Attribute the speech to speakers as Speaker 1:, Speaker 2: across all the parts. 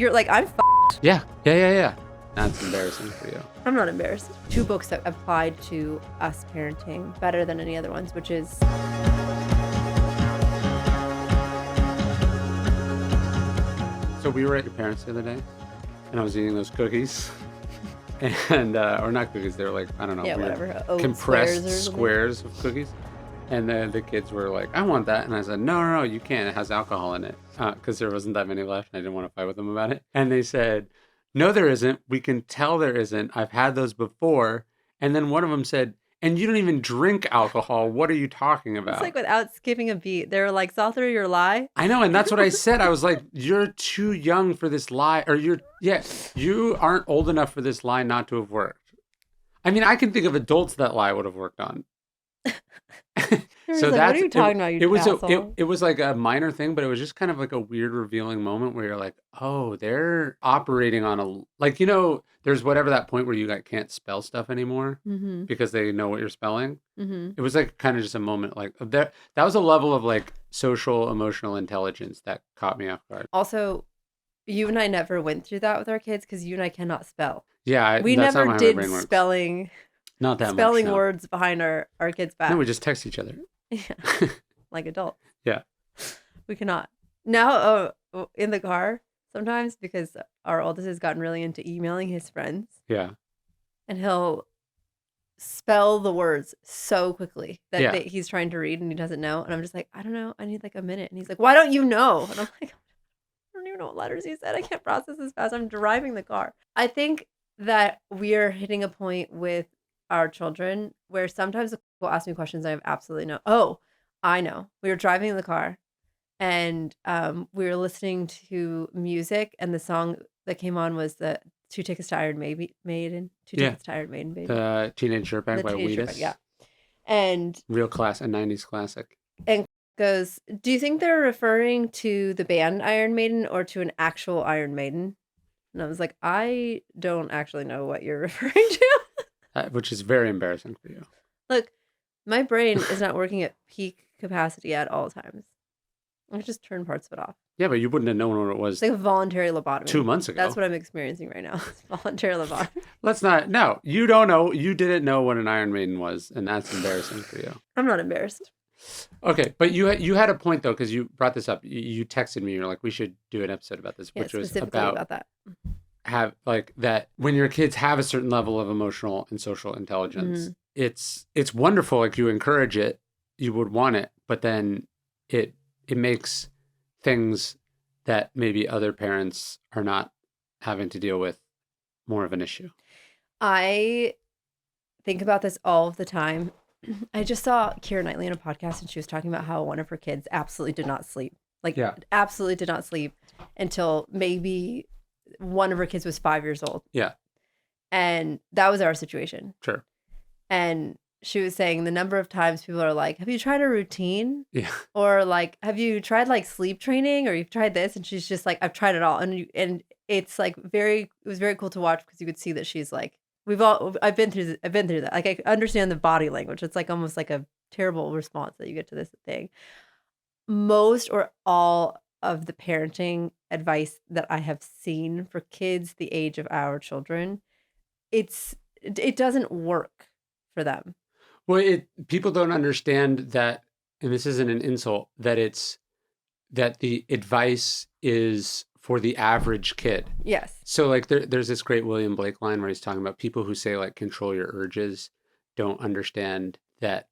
Speaker 1: you're like, I'm
Speaker 2: Yeah. That's embarrassing for you.
Speaker 1: I'm not embarrassed. 2 books that applied to us parenting better than any other ones, which is
Speaker 2: So we were at your parents the other day, and I was eating those cookies. And or not cookies, they were like, I don't know,
Speaker 1: yeah,
Speaker 2: weird
Speaker 1: whatever. Oat
Speaker 2: compressed
Speaker 1: squares or something.
Speaker 2: squares of cookies. And the kids were like, I want that. And I said, no, you can't. It has alcohol in it. Because there wasn't that many left, and I didn't want to fight with them about it. And they said, no, there isn't. We can tell there isn't. I've had those before. And then one of them said, and you don't even drink alcohol. What are you talking about?
Speaker 1: It's like without skipping a beat. They were like, saw through your lie.
Speaker 2: I know, and that's what I said. I was like, you're too young for this lie. Or you aren't old enough for this lie not to have worked. I mean, I can think of adults that lie would have worked on.
Speaker 1: So like, what are you talking about, you asshole?
Speaker 2: It was like a minor thing, but it was just kind of like a weird revealing moment where you're like, oh, they're operating on a, like, there's whatever that point where you like can't spell stuff anymore because they know what you're spelling. It was like kind of just a moment like that was a level of like social emotional intelligence that caught me off guard.
Speaker 1: Also, you and I never went through that with our kids because you and I cannot spell.
Speaker 2: Yeah,
Speaker 1: we
Speaker 2: that's
Speaker 1: never
Speaker 2: how my
Speaker 1: did
Speaker 2: brain works.
Speaker 1: spelling.
Speaker 2: Not that
Speaker 1: spelling
Speaker 2: much, no.
Speaker 1: words behind our kids' back.
Speaker 2: No, we just text each other.
Speaker 1: Yeah, like adults.
Speaker 2: Yeah.
Speaker 1: We cannot. Now, in the car, sometimes, because our oldest has gotten really into emailing his friends.
Speaker 2: Yeah.
Speaker 1: And he'll spell the words so quickly that
Speaker 2: Yeah.
Speaker 1: he's trying to read and he doesn't know. And I'm just like, I don't know. I need like a minute. And he's like, why don't you know? And I'm like, I don't even know what letters he said. I can't process this fast. I'm driving the car. I think that we are hitting a point with our children where sometimes will ask me questions I have absolutely no. Oh, I know. We were driving in the car and we were listening to music and the song that came on was the 2 Tickets to Iron Maiden. 2 Tickets to Iron Maiden, baby.
Speaker 2: The Teenage Dirtbag by
Speaker 1: Teenage
Speaker 2: Wheatus.
Speaker 1: Dirtbag, yeah. And
Speaker 2: Real class, a 90s classic.
Speaker 1: And goes, do you think they're referring to the band Iron Maiden or to an actual Iron Maiden? And I was like, I don't actually know what you're referring to.
Speaker 2: Which is very embarrassing for you.
Speaker 1: Look, my brain is not working at peak capacity at all times. I just turn parts of it off.
Speaker 2: Yeah, but you wouldn't have known what it was.
Speaker 1: It's like a voluntary lobotomy.
Speaker 2: 2 months ago.
Speaker 1: That's what I'm experiencing right now. It's voluntary lobotomy.
Speaker 2: No, you don't know. You didn't know what an Iron Maiden was, and that's embarrassing for you.
Speaker 1: I'm not embarrassed.
Speaker 2: Okay, but you had a point, though, because you brought this up. You texted me. You're like, we should do an episode about this, which was about
Speaker 1: that.
Speaker 2: Have like that when your kids have a certain level of emotional and social intelligence, it's wonderful. Like you encourage it, you would want it, but then it makes things that maybe other parents are not having to deal with more of an issue. I
Speaker 1: think about this all of the time. I just saw Keira Knightley in a podcast and she was talking about how one of her kids absolutely did not sleep. Absolutely did not sleep until maybe one of her kids was 5 years old.
Speaker 2: Yeah.
Speaker 1: And that was our situation.
Speaker 2: Sure.
Speaker 1: And she was saying the number of times people are like, have you tried a routine?
Speaker 2: Yeah.
Speaker 1: Or like, have you tried like sleep training or you've tried this? And she's just like, I've tried it all. And it's like it was very cool to watch because you could see that she's like, I've been through that. Like I understand the body language. It's like almost like a terrible response that you get to this thing. Most or all of the parenting advice that I have seen for kids the age of our children, it doesn't work for them.
Speaker 2: Well, people don't understand that, and this isn't an insult, that the advice is for the average kid.
Speaker 1: Yes.
Speaker 2: So like there's this great William Blake line where he's talking about people who say like control your urges don't understand that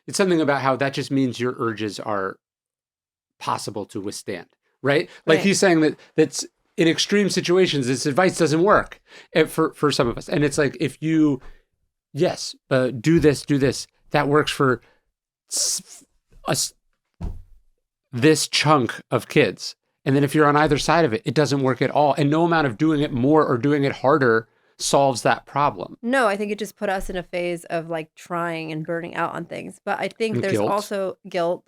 Speaker 2: it's something about how that just means your urges are possible to withstand, right? Like he's saying that's in extreme situations, this advice doesn't work for some of us. And it's like, if you, do this, that works for this chunk of kids. And then if you're on either side of it, it doesn't work at all. And no amount of doing it more or doing it harder solves that problem.
Speaker 1: No, I think it just put us in a phase of like trying and burning out on things. But I think
Speaker 2: And
Speaker 1: there's
Speaker 2: guilt.
Speaker 1: also guilt,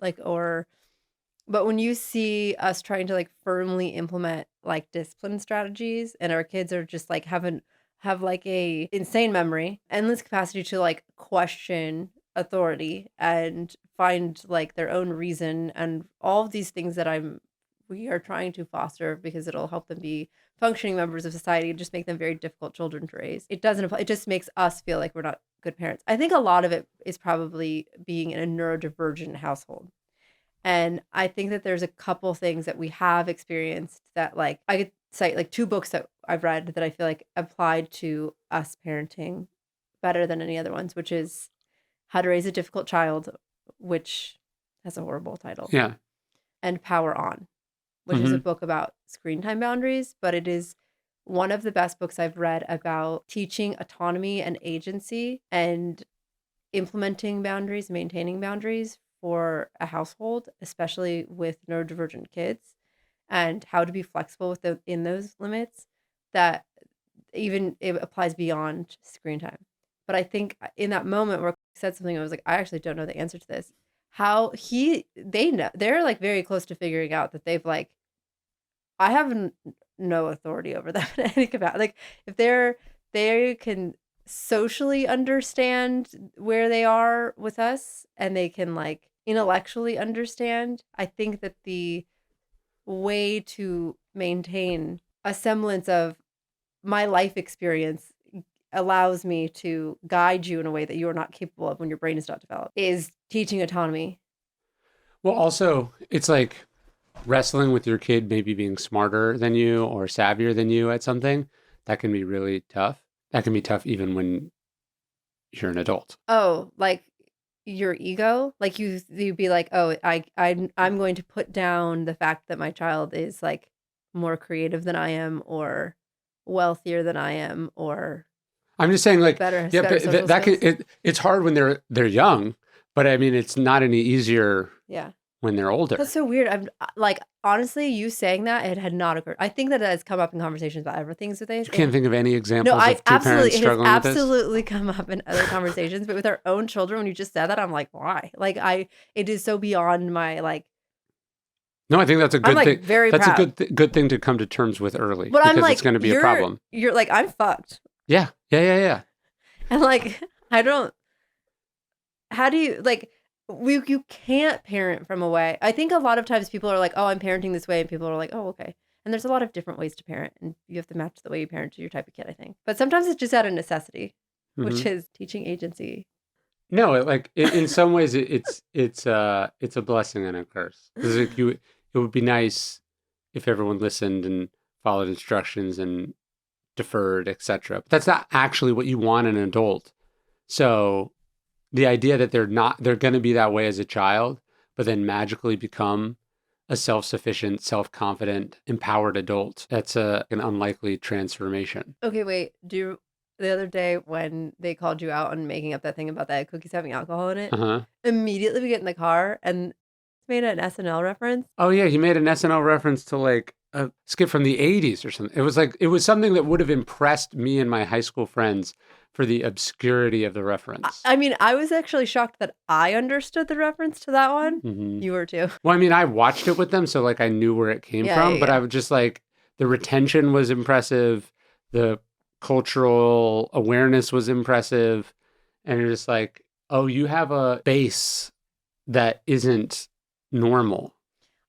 Speaker 1: but when you see us trying to like firmly implement like discipline strategies and our kids are just like have like a insane memory, endless capacity to like question authority and find like their own reason and all of these things that I'm we are trying to foster because it'll help them be functioning members of society and just make them very difficult children to raise. It doesn't apply. It just makes us feel like we're not good parents. I think a lot of it is probably being in a neurodivergent household. And I think that there's a couple things that we have experienced that, like, I could cite like 2 books that I've read that I feel like applied to us parenting better than any other ones, which is How to Raise a Difficult Child, which has a horrible title,
Speaker 2: Yeah.
Speaker 1: and Power On, which is a book about screen time boundaries, but it is one of the best books I've read about teaching autonomy and agency and implementing boundaries, maintaining boundaries for a household, especially with neurodivergent kids, and how to be flexible with in those limits, that even it applies beyond screen time. But I think in that moment where I said something, I was like, I actually don't know the answer to this. How they know, they're like very close to figuring out that they've like, I have no authority over them in any capacity. Like if they can socially understand where they are with us and they can like intellectually understand, I think that the way to maintain a semblance of my life experience allows me to guide you in a way that you're not capable of when your brain is not developed, is teaching autonomy.
Speaker 2: Well, also, it's like wrestling with your kid maybe being smarter than you or savvier than you at something. That can be really tough. That can be tough even when you're an adult.
Speaker 1: Oh, like your ego, like you'd be like, oh, I'm going to put down the fact that my child is like more creative than I am, or wealthier than I am, or
Speaker 2: I'm just saying, like,
Speaker 1: better
Speaker 2: yeah,
Speaker 1: better
Speaker 2: but
Speaker 1: social
Speaker 2: that can
Speaker 1: skills.
Speaker 2: it's hard when they're young, but I mean, it's not any easier
Speaker 1: Yeah,
Speaker 2: when they're older.
Speaker 1: that's so weird. I'm like, honestly, you saying that, it had not occurred. I think that it has come up in conversations about everything with
Speaker 2: You can't think of any
Speaker 1: no,
Speaker 2: examples
Speaker 1: I
Speaker 2: of two
Speaker 1: absolutely,
Speaker 2: parents
Speaker 1: it has
Speaker 2: struggling with this?
Speaker 1: absolutely come up in other conversations, but with our own children, when you just said that, I'm like, why? Like, it is so beyond my like.
Speaker 2: No, I think that's a
Speaker 1: I'm
Speaker 2: good
Speaker 1: like
Speaker 2: thing.
Speaker 1: very
Speaker 2: That's a
Speaker 1: proud,
Speaker 2: good thing to come to terms with early
Speaker 1: but I'm
Speaker 2: because it's
Speaker 1: like,
Speaker 2: going to be a problem.
Speaker 1: you're like, I'm fucked,
Speaker 2: Yeah, yeah, yeah, yeah.
Speaker 1: and like, I don't. How do you like? You can't parent from a way. I think a lot of times people are like, oh, I'm parenting this way, and people are like, oh, okay. And there's a lot of different ways to parent, and you have to match the way you parent to your type of kid, I think. But sometimes it's just out of necessity,
Speaker 2: Hmm.
Speaker 1: which is teaching agency.
Speaker 2: No, in some ways it's a blessing and a curse. Because like it would be nice if everyone listened and followed instructions and deferred, etc. But that's not actually what you want in an adult. So the idea that they're going to be that way as a child, but then magically become a self-sufficient, self-confident, empowered adult, that's an unlikely transformation.
Speaker 1: Okay, wait. The other day when they called you out on making up that thing about that cookies having alcohol in it,
Speaker 2: Uh-huh.
Speaker 1: immediately we get in the car and made an SNL reference.
Speaker 2: Oh yeah, he made an SNL reference to like a skit from the 80s or something. It was something that would have impressed me and my high school friends for the obscurity of the reference.
Speaker 1: I mean, I was actually shocked that I understood the reference to that one.
Speaker 2: Hmm.
Speaker 1: You were too.
Speaker 2: Well, I mean, I watched it with them, so like I knew where it came
Speaker 1: Yeah, yeah,
Speaker 2: from, but
Speaker 1: yeah.
Speaker 2: I was just like the retention was impressive, the cultural awareness was impressive, and you're just like, oh, you have a base that isn't normal.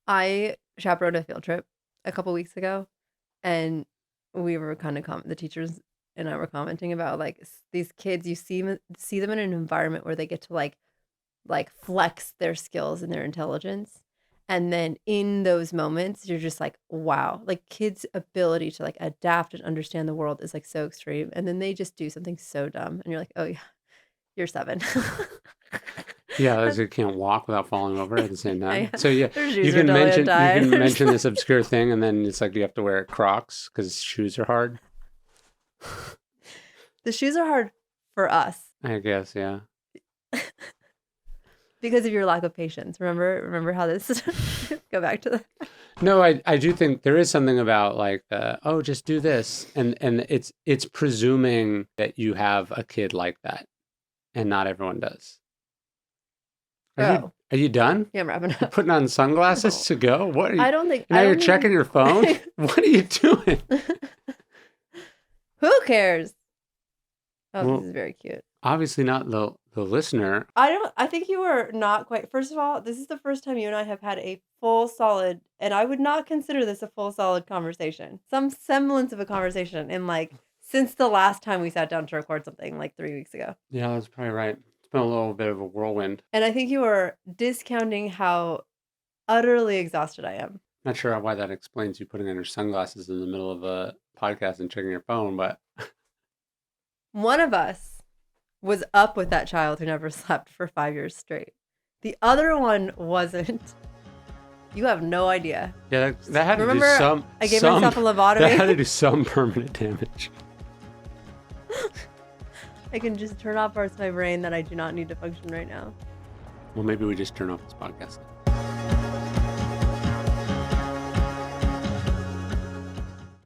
Speaker 1: I chaperoned a field trip a couple weeks ago, and we were kind of the teachers and I were commenting about like these kids. You see them in an environment where they get to like flex their skills and their intelligence, and then in those moments, you're just like, wow, like kids' ability to like adapt and understand the world is like so extreme, and then they just do something so dumb, and you're like, oh yeah, you're 7.
Speaker 2: Yeah, as you can't walk without falling over at the same time.
Speaker 1: Yeah,
Speaker 2: So yeah,
Speaker 1: their shoes are totally
Speaker 2: you
Speaker 1: untied.
Speaker 2: can mention this obscure thing, and then it's like you have to wear Crocs because shoes are hard.
Speaker 1: The shoes are hard for us
Speaker 2: I guess, yeah.
Speaker 1: because of your lack of patience. Remember how this go back to that.
Speaker 2: No, I do think there is something about like oh, just do this, and it's presuming that you have a kid like that, and not everyone does.
Speaker 1: Oh,
Speaker 2: Are you done?
Speaker 1: yeah, I'm wrapping
Speaker 2: You
Speaker 1: up.
Speaker 2: putting on sunglasses
Speaker 1: No,
Speaker 2: to go? What are you?
Speaker 1: I don't think.
Speaker 2: Now
Speaker 1: I
Speaker 2: you're
Speaker 1: don't
Speaker 2: checking your phone.
Speaker 1: even.
Speaker 2: What are you doing?
Speaker 1: Who cares? Oh, this
Speaker 2: Well,
Speaker 1: is very cute.
Speaker 2: Obviously not the listener.
Speaker 1: I think you were not quite. First of all, this is the first time you and I have had a full solid, and I would not consider this a full solid conversation. Some semblance of a conversation in like since the last time we sat down to record something like 3 weeks ago.
Speaker 2: Yeah, that's probably right. It's been a little bit of a whirlwind.
Speaker 1: And I think you were discounting how utterly exhausted I am.
Speaker 2: Not sure why that explains you putting on your sunglasses in the middle of a podcast and checking your phone, but
Speaker 1: One of us was up with that child who never slept for 5 years straight. The other one wasn't. You have no idea.
Speaker 2: yeah, that had
Speaker 1: Remember,
Speaker 2: to do some.
Speaker 1: I gave myself a lobotomy.
Speaker 2: That had to do some permanent damage.
Speaker 1: I can just turn off parts of my brain that I do not need to function right now.
Speaker 2: Well, maybe we just turn off this podcast.